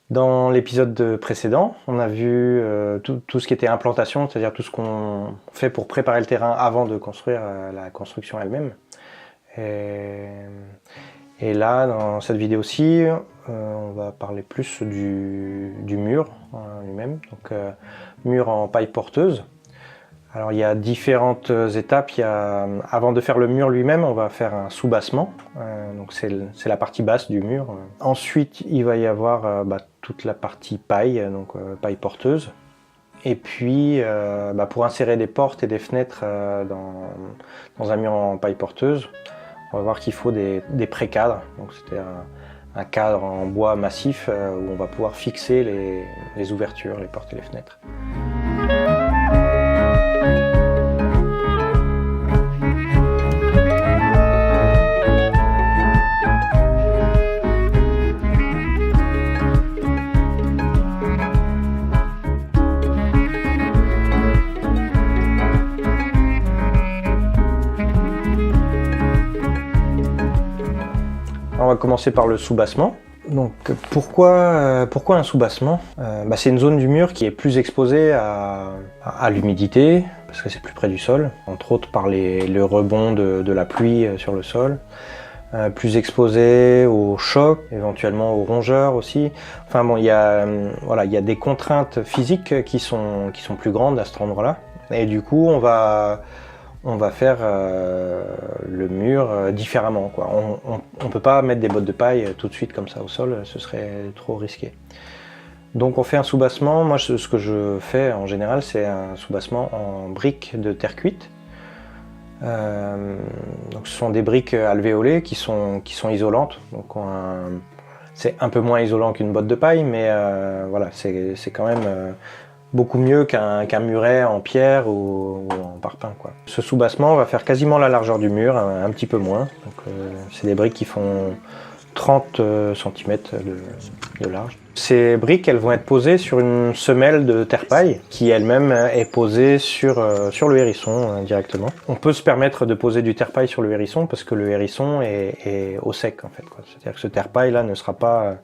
Dans l'épisode précédent, on a vu tout ce qui était implantation, c'est-à-dire tout ce qu'on fait pour préparer le terrain avant de construire la construction elle-même. Et là, dans cette vidéo-ci, on va parler plus du mur lui-même, donc mur en paille porteuse. Alors il y a différentes étapes. Avant de faire le mur lui-même, on va faire un soubassement, donc c'est la partie basse du mur. Ensuite, il va y avoir toute la partie paille, donc paille porteuse. Et puis, pour insérer des portes et des fenêtres dans un mur en paille porteuse, on va voir qu'il faut des pré-cadres. Donc c'était un cadre en bois massif où on va pouvoir fixer les ouvertures, les portes et les fenêtres. On va commencer par le soubassement. Donc pourquoi un soubassement? C'est une zone du mur qui est plus exposée à l'humidité, parce que c'est plus près du sol, entre autres par le rebond de la pluie sur le sol. Plus exposée au choc, éventuellement aux rongeurs aussi. Enfin bon, il y a des contraintes physiques qui sont plus grandes à cet endroit-là. Et du coup, on va faire le mur différemment, quoi. On peut pas mettre des bottes de paille tout de suite comme ça au sol, ce serait trop risqué. Donc on fait un soubassement. Moi, ce que je fais en général, c'est un soubassement en briques de terre cuite. Donc ce sont des briques alvéolées qui sont isolantes. Donc c'est un peu moins isolant qu'une botte de paille, mais voilà, c'est quand même beaucoup mieux qu'un muret en pierre ou en parpaing, quoi. Ce soubassement va faire quasiment la largeur du mur, un petit peu moins. C'est des briques qui font 30 cm de large. Ces briques, elles vont être posées sur une semelle de terre-paille qui elle-même est posée sur le hérisson directement. On peut se permettre de poser du terre-paille sur le hérisson parce que le hérisson est au sec, en fait, quoi. C'est-à-dire que ce terre-paille là ne sera pas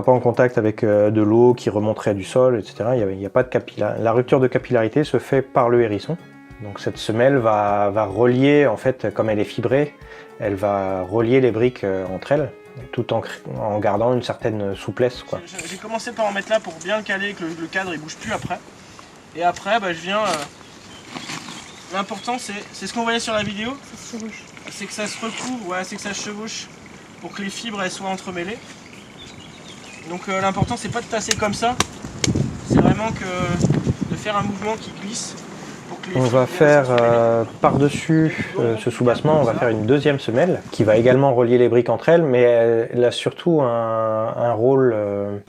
en contact avec de l'eau qui remonterait du sol, etc. Il n'y a pas de capillarité. La rupture de capillarité se fait par le hérisson. Donc cette semelle va relier, en fait, comme elle est fibrée, elle va relier les briques entre elles, tout en gardant une certaine souplesse, quoi. J'ai commencé par en mettre là pour bien le caler, que le cadre il bouge plus après. Et après, je viens... L'important c'est ce qu'on voyait sur la vidéo, c'est que ça se recouvre, ouais, c'est que ça se chevauche pour que les fibres elles soient entremêlées. Donc l'important c'est pas de tasser comme ça, c'est vraiment de faire un mouvement qui glisse. On va faire par-dessus ce soubassement, on va faire une deuxième semelle qui va également relier les briques entre elles, mais elle a surtout un rôle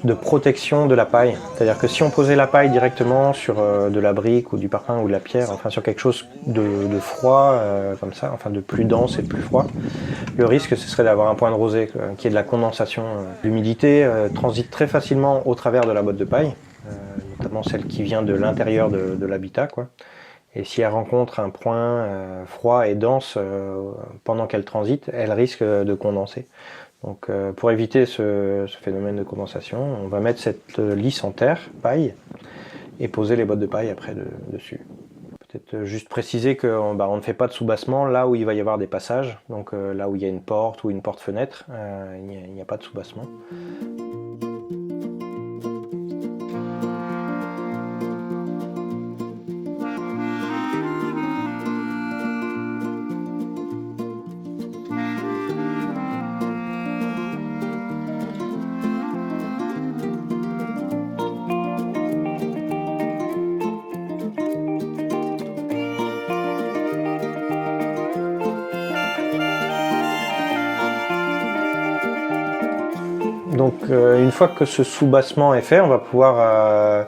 de protection de la paille. C'est-à-dire que si on posait la paille directement sur de la brique ou du parpaing ou de la pierre, enfin sur quelque chose de froid comme ça, enfin de plus dense et de plus froid, le risque ce serait d'avoir un point de rosée, qui est de la condensation. L'humidité transite très facilement au travers de la botte de paille, notamment celle qui vient de l'intérieur de l'habitat, quoi. Et si elle rencontre un point froid et dense pendant qu'elle transite, elle risque de condenser. Donc pour éviter ce phénomène de condensation, on va mettre cette lisse en terre, paille, et poser les bottes de paille après dessus. Peut-être juste préciser qu'on ne fait pas de soubassement là où il va y avoir des passages, donc là où il y a une porte ou une porte-fenêtre, il n'y a pas de soubassement. Donc une fois que ce soubassement est fait, on va pouvoir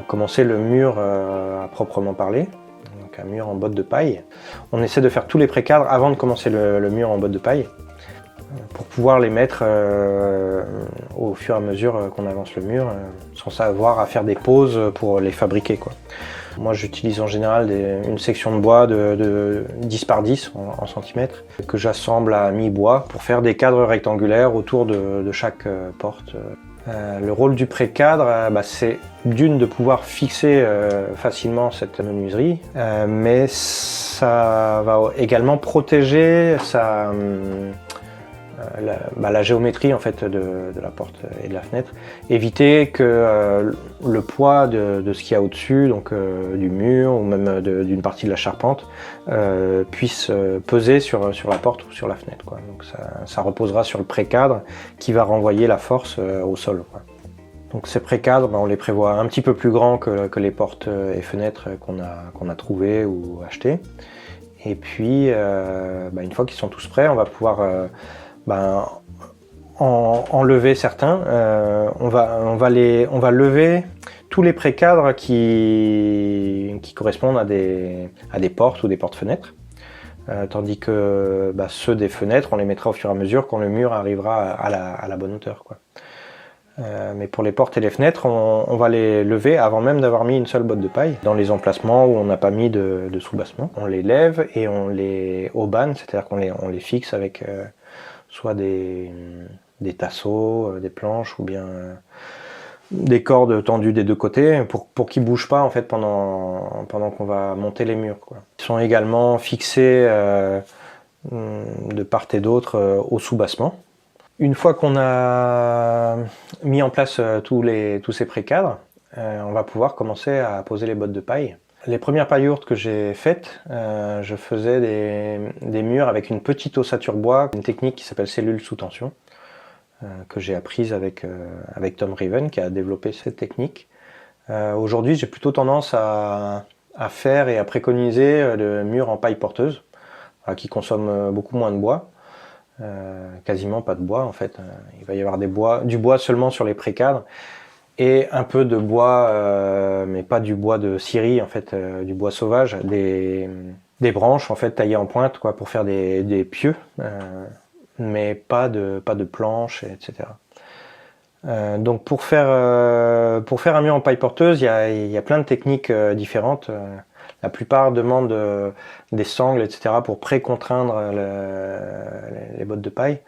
commencer le mur à proprement parler. Donc un mur en botte de paille. On essaie de faire tous les pré-cadres avant de commencer le mur en botte de paille, pour pouvoir les mettre au fur et à mesure qu'on avance le mur, sans avoir à faire des pauses pour les fabriquer, quoi. Moi j'utilise en général une section de bois de 10 par 10 en centimètres que j'assemble à mi-bois pour faire des cadres rectangulaires autour de chaque porte. Le rôle du pré-cadre, c'est d'une de pouvoir fixer facilement cette menuiserie, mais ça va également protéger la géométrie en fait, de la porte et de la fenêtre, éviter que le poids de ce qu'il y a au-dessus, donc du mur ou même d'une partie de la charpente, puisse peser sur la porte ou sur la fenêtre, quoi. Donc ça reposera sur le pré-cadre qui va renvoyer la force au sol, quoi. Donc ces pré-cadres, on les prévoit un petit peu plus grands que les portes et fenêtres qu'on a trouvées ou achetées. Et puis, une fois qu'ils sont tous prêts, on va pouvoir enlever certains. On va lever tous les pré-cadres qui correspondent à des portes ou des portes-fenêtres. Tandis que ceux des fenêtres, on les mettra au fur et à mesure quand le mur arrivera à la bonne hauteur, quoi. Mais pour les portes et les fenêtres, on va les lever avant même d'avoir mis une seule botte de paille. Dans les emplacements où on n'a pas mis de sous-bassement, on les lève et on les haubane, c'est-à-dire qu'on les fixe avec soit des tasseaux, des planches ou bien des cordes tendues des deux côtés pour qu'ils ne bougent pas en fait, pendant qu'on va monter les murs, quoi. Ils sont également fixés de part et d'autre au sous-bassement. Une fois qu'on a mis en place tous ces pré-cadres, on va pouvoir commencer à poser les bottes de paille. Les premières paillourdes que j'ai faites, je faisais des murs avec une petite ossature bois, une technique qui s'appelle cellule sous tension, que j'ai apprise avec Tom Riven, qui a développé cette technique. Aujourd'hui, j'ai plutôt tendance à faire et à préconiser le mur en paille porteuse, qui consomme beaucoup moins de bois. Quasiment pas de bois en fait. Il va y avoir du bois seulement sur les pré-cadres et un peu de bois, mais pas du bois de scierie en fait, du bois sauvage, des branches en fait taillées en pointe, quoi, pour faire des pieux, mais pas de planches, etc. Donc pour faire un mur en paille porteuse, il y a plein de techniques différentes. La plupart demandent des sangles, etc. pour pré-contraindre les bottes de paille.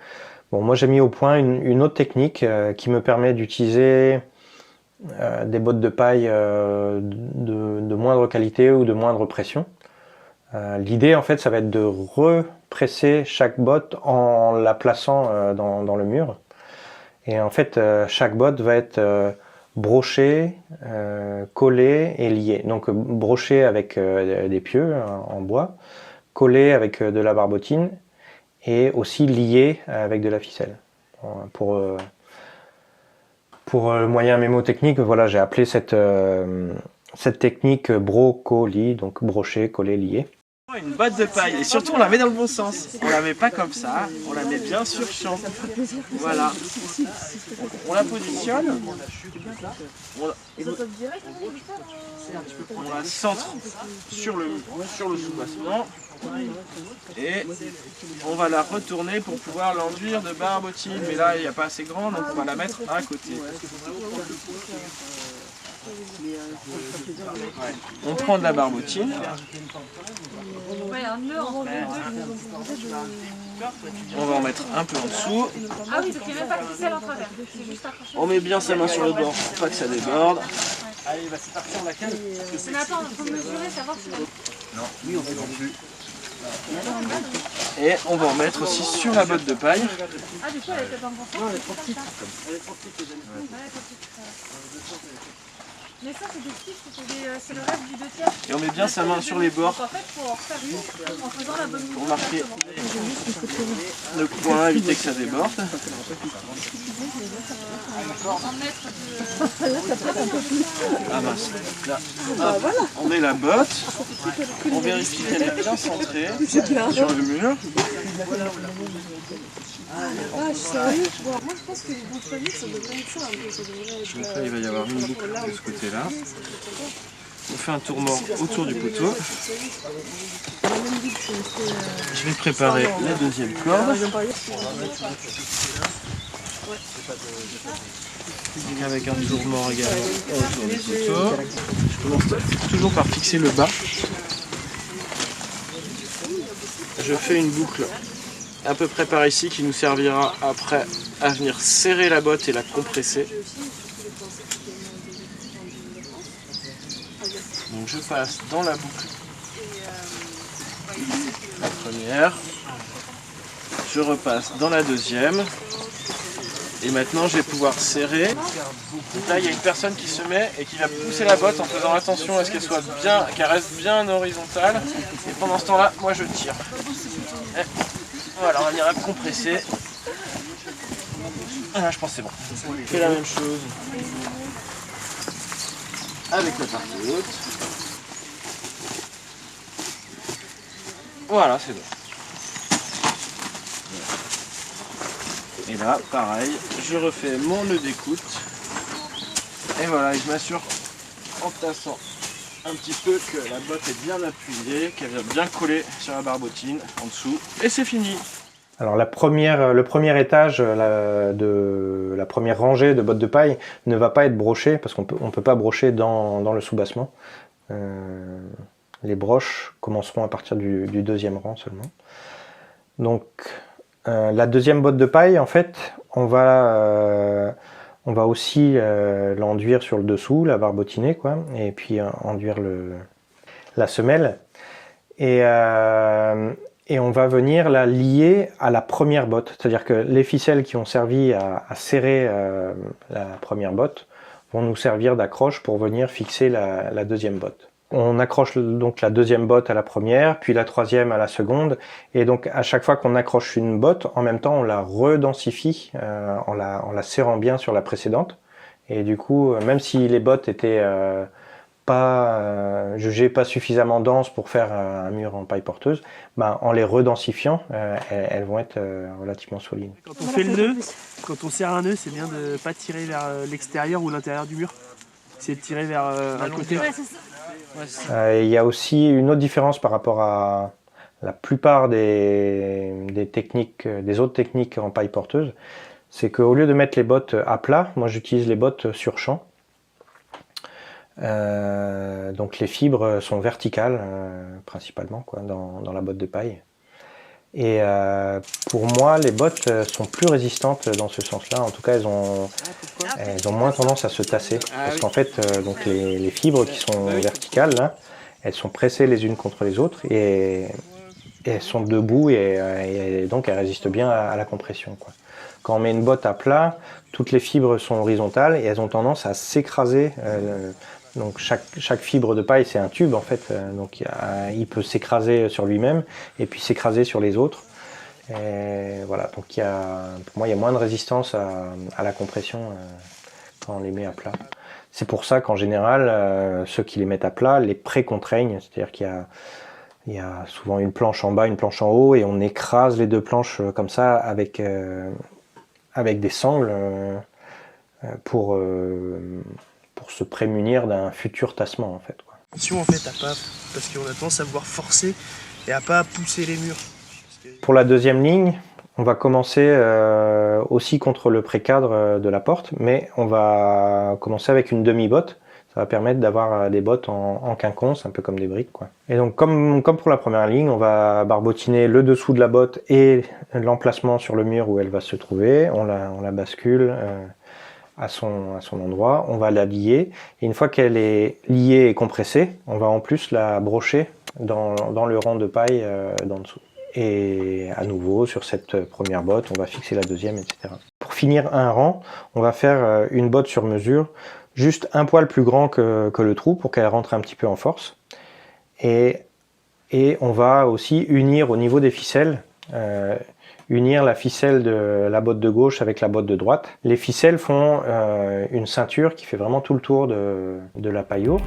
Bon, moi j'ai mis au point une autre technique qui me permet d'utiliser des bottes de paille de moindre qualité ou de moindre pression. L'idée en fait, ça va être de represser chaque botte en la plaçant dans le mur. Et en fait, chaque botte va être broché, collé et lié. Donc broché avec des pieux en bois, collé avec de la barbotine et aussi lié avec de la ficelle. Pour le moyen mémotechnique, voilà, j'ai appelé cette technique brocoli, donc broché, collé, lié. Une botte de paille, et surtout on la met dans le bon sens. On la met pas comme ça, on la met bien sur champ. Voilà. On la positionne. On la centre sur le sous-bassement. Et on va la retourner pour pouvoir l'enduire de barbotine. Mais là il n'y a pas assez grand, donc on va la mettre à côté. On prend de la barbotine. On va en mettre un peu en dessous. Ah oui, donc il n'y a même pas de ficelle en travers. C'est juste accroché. On met bien sa main sur le bord pour pas que ça déborde. Allez, c'est parti, on la cale. Mais attends, il faut mesurer, savoir si... Non, oui, on fait non plus. Et on va en mettre aussi sur la botte de paille. Ah, du coup, elle était pas en bon sens. Non, elle est trop petite. Mais ça, c'est des tiges, c'est le reste du 2/3. Et on met bien sa main sur les bords. Donc en fait, il faut en refaire une en faisant la bonne mesure. Pour marquer le coin, éviter que ça déborde. Ah mince. Là, on met la botte. On vérifie qu'elle est bien centrée sur le mur. Ah, sérieux? Moi, je pense que les boucles familles, ça devrait être ça un peu. Ça devrait être, Donc là, il va y avoir une boucle de ce côté-là. On fait un tour mort autour du poteau. Je vais préparer la deuxième corde. Avec un tour mort également autour du poteau. Je commence toujours par fixer le bas. Je fais une boucle à peu près par ici qui nous servira après à venir serrer la botte et la compresser. Donc je passe dans la boucle, la première, je repasse dans la deuxième, et maintenant je vais pouvoir serrer. Donc là il y a une personne qui se met et qui va pousser la botte en faisant attention à ce qu'elle soit bien, qu'elle reste bien horizontale, et pendant ce temps là, moi je tire. Et voilà, on ira compresser. Voilà, je pense que c'est bon. Je fais la même chose avec la partie haute. Voilà, c'est bon. Et là, pareil, je refais mon nœud d'écoute. Et voilà, et je m'assure en tassant un petit peu que la botte est bien appuyée, qu'elle vient bien coller sur la barbotine en dessous. Et c'est fini. Alors le premier étage de la première rangée de bottes de paille ne va pas être broché parce qu'on peut pas brocher dans le soubassement. Les broches commenceront à partir du deuxième rang seulement. Donc la deuxième botte de paille, en fait, on va aussi l'enduire sur le dessous, la barbotiner, quoi, et puis enduire la semelle. Et on va venir la lier à la première botte. C'est-à-dire que les ficelles qui ont servi à serrer la première botte vont nous servir d'accroche pour venir fixer la deuxième botte. On accroche donc la deuxième botte à la première, puis la troisième à la seconde. Et donc à chaque fois qu'on accroche une botte, en même temps on la redensifie en la serrant bien sur la précédente. Et du coup, même si les bottes étaient jugées pas suffisamment denses pour faire un mur en paille porteuse, ben, en les redensifiant, elles vont être relativement solides. Quand on fait le nœud, quand on serre un nœud, c'est bien de ne pas tirer vers l'extérieur ou l'intérieur du mur. C'est de tirer vers un côté. Il y a aussi une autre différence par rapport à la plupart des autres techniques en paille porteuse, c'est qu'au lieu de mettre les bottes à plat, moi j'utilise les bottes sur champ. Donc les fibres sont verticales principalement quoi, dans la botte de paille. Et pour moi, les bottes sont plus résistantes dans ce sens-là. En tout cas, elles ont moins tendance à se tasser. Parce qu'en fait, donc les fibres qui sont verticales, là, elles sont pressées les unes contre les autres et elles sont debout et donc elles résistent bien à la compression, quoi. Quand on met une botte à plat, toutes les fibres sont horizontales et elles ont tendance à s'écraser. Donc chaque fibre de paille, c'est un tube en fait, donc il peut s'écraser sur lui-même et puis s'écraser sur les autres. Et voilà, donc pour moi il y a moins de résistance à la compression quand on les met à plat. C'est pour ça qu'en général, ceux qui les mettent à plat les pré-contraignent, c'est-à-dire qu'il y a souvent une planche en bas, une planche en haut et on écrase les deux planches comme ça avec des sangles pour se prémunir d'un futur tassement en fait, quoi. Attention en fait à pas, parce qu'on a tendance à vouloir forcer et à pas pousser les murs. Pour la deuxième ligne, on va commencer aussi contre le pré-cadre de la porte, mais on va commencer avec une demi-botte. Ça va permettre d'avoir des bottes en quinconce, un peu comme des briques, quoi. Et donc comme pour la première ligne, on va barbotiner le dessous de la botte et l'emplacement sur le mur où elle va se trouver. On la bascule à son endroit, on va la lier, et une fois qu'elle est liée et compressée, on va en plus la brocher dans le rang de paille d'en dessous. Et à nouveau, sur cette première botte, on va fixer la deuxième, etc. Pour finir un rang, on va faire une botte sur mesure, juste un poil plus grand que le trou pour qu'elle rentre un petit peu en force. Et on va aussi unir au niveau des ficelles, unir la ficelle de la botte de gauche avec la botte de droite. Les ficelles font une ceinture qui fait vraiment tout le tour de la paille ourde.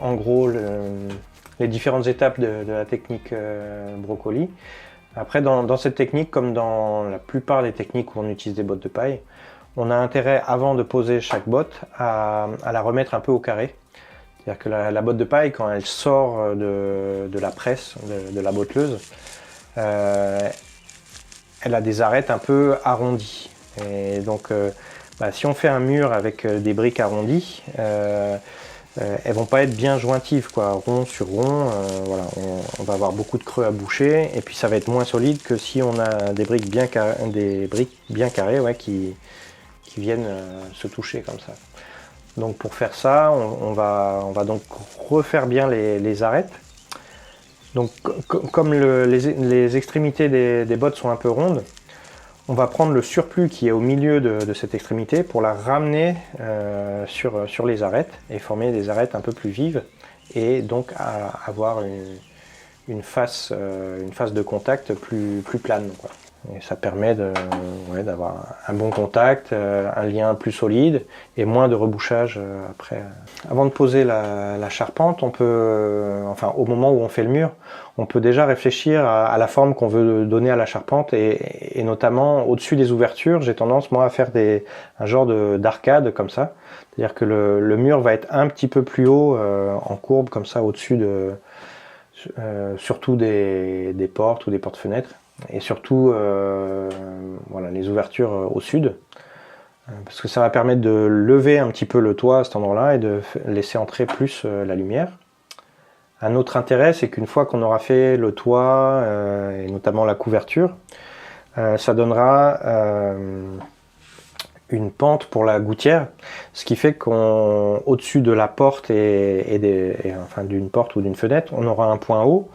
En gros, les différentes étapes de la technique brocoli. Après, dans cette technique, comme dans la plupart des techniques où on utilise des bottes de paille, on a intérêt, avant de poser chaque botte, à la remettre un peu au carré. C'est-à-dire que la botte de paille, quand elle sort de la presse, de la botteleuse, elle a des arêtes un peu arrondies. Et donc, si on fait un mur avec des briques arrondies, elles vont pas être bien jointives, quoi, rond sur rond. Voilà, on va avoir beaucoup de creux à boucher, et puis ça va être moins solide que si on a des briques bien carrées, ouais, qui viennent se toucher comme ça. Donc pour faire ça, on va donc refaire bien les arêtes. Donc comme les extrémités des bottes sont un peu rondes, on va prendre le surplus qui est au milieu de cette extrémité pour la ramener sur les arêtes et former des arêtes un peu plus vives et donc avoir une face de contact plus plane, quoi. Et ça permet d'avoir un bon contact, un lien plus solide et moins de rebouchage après. Avant de poser la charpente, on peut, au moment où on fait le mur, on peut déjà réfléchir à la forme qu'on veut donner à la charpente et notamment au-dessus des ouvertures, j'ai tendance moi à faire un genre d'arcade comme ça. C'est-à-dire que le mur va être un petit peu plus haut en courbe comme ça au-dessus surtout des portes ou des portes-fenêtres. Et surtout les ouvertures au sud, parce que ça va permettre de lever un petit peu le toit à cet endroit-là et de laisser entrer plus la lumière. Un autre intérêt, c'est qu'une fois qu'on aura fait le toit et notamment la couverture, ça donnera une pente pour la gouttière, ce qui fait qu'au-dessus de la porte d'une porte ou d'une fenêtre, on aura un point haut.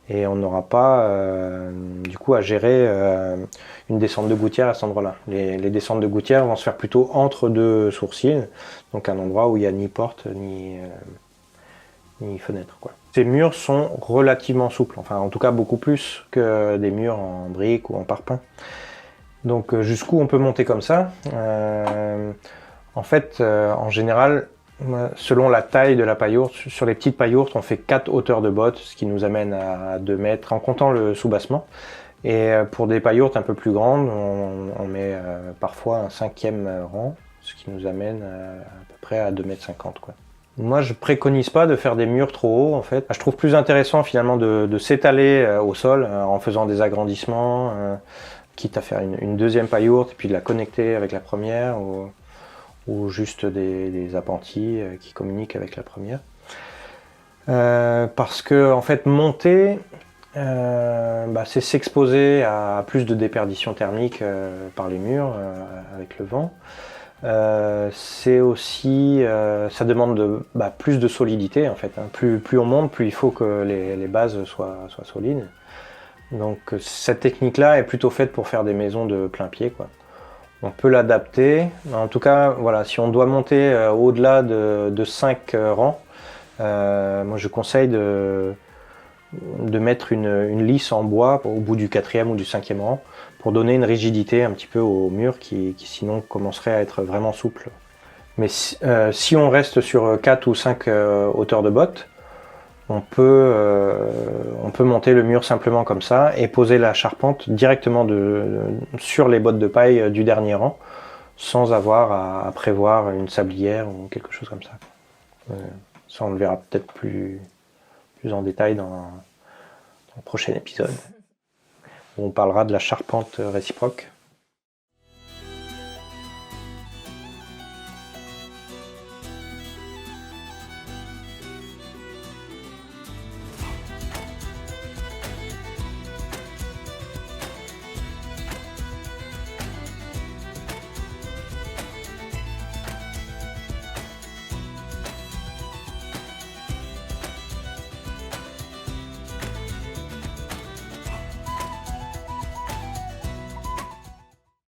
Et on n'aura pas du coup à gérer une descente de gouttière à cet endroit-là. Les descentes de gouttière vont se faire plutôt entre deux sourcils, donc un endroit où il n'y a ni porte ni fenêtre, quoi. Ces murs sont relativement souples, en tout cas beaucoup plus que des murs en briques ou en parpaing. Donc jusqu'où on peut monter comme ça. En général, selon la taille de la paillourde, sur les petites paillourdes, on fait 4 hauteurs de bottes, ce qui nous amène à 2 mètres en comptant le soubassement. Et pour des paillourdes un peu plus grandes, on met parfois un 5e rang, ce qui nous amène à peu près à 2,50 mètres, quoi. Moi, je préconise pas de faire des murs trop hauts, en fait. Je trouve plus intéressant finalement de s'étaler au sol en faisant des agrandissements, quitte à faire une deuxième paillourde et puis de la connecter avec la première. Ou juste des appentis qui communiquent avec la première. Parce que en fait monter, c'est s'exposer à plus de déperdition thermique par les murs avec le vent. C'est aussi, ça demande plus de solidité en fait. Plus on monte, plus il faut que les bases soient solides. Donc cette technique-là est plutôt faite pour faire des maisons de plein pied, quoi. On peut l'adapter. En tout cas, voilà, si on doit monter au-delà de 5 rangs, moi je conseille de mettre une lisse en bois au bout du 4e ou du 5e rang pour donner une rigidité un petit peu au mur qui sinon commencerait à être vraiment souple. Mais si on reste sur 4 ou 5 hauteurs de bottes, on peut monter le mur simplement comme ça et poser la charpente directement sur les bottes de paille du dernier rang sans avoir à prévoir une sablière ou quelque chose comme ça. Ça on le verra peut-être plus en détail dans le prochain épisode où on parlera de la charpente réciproque.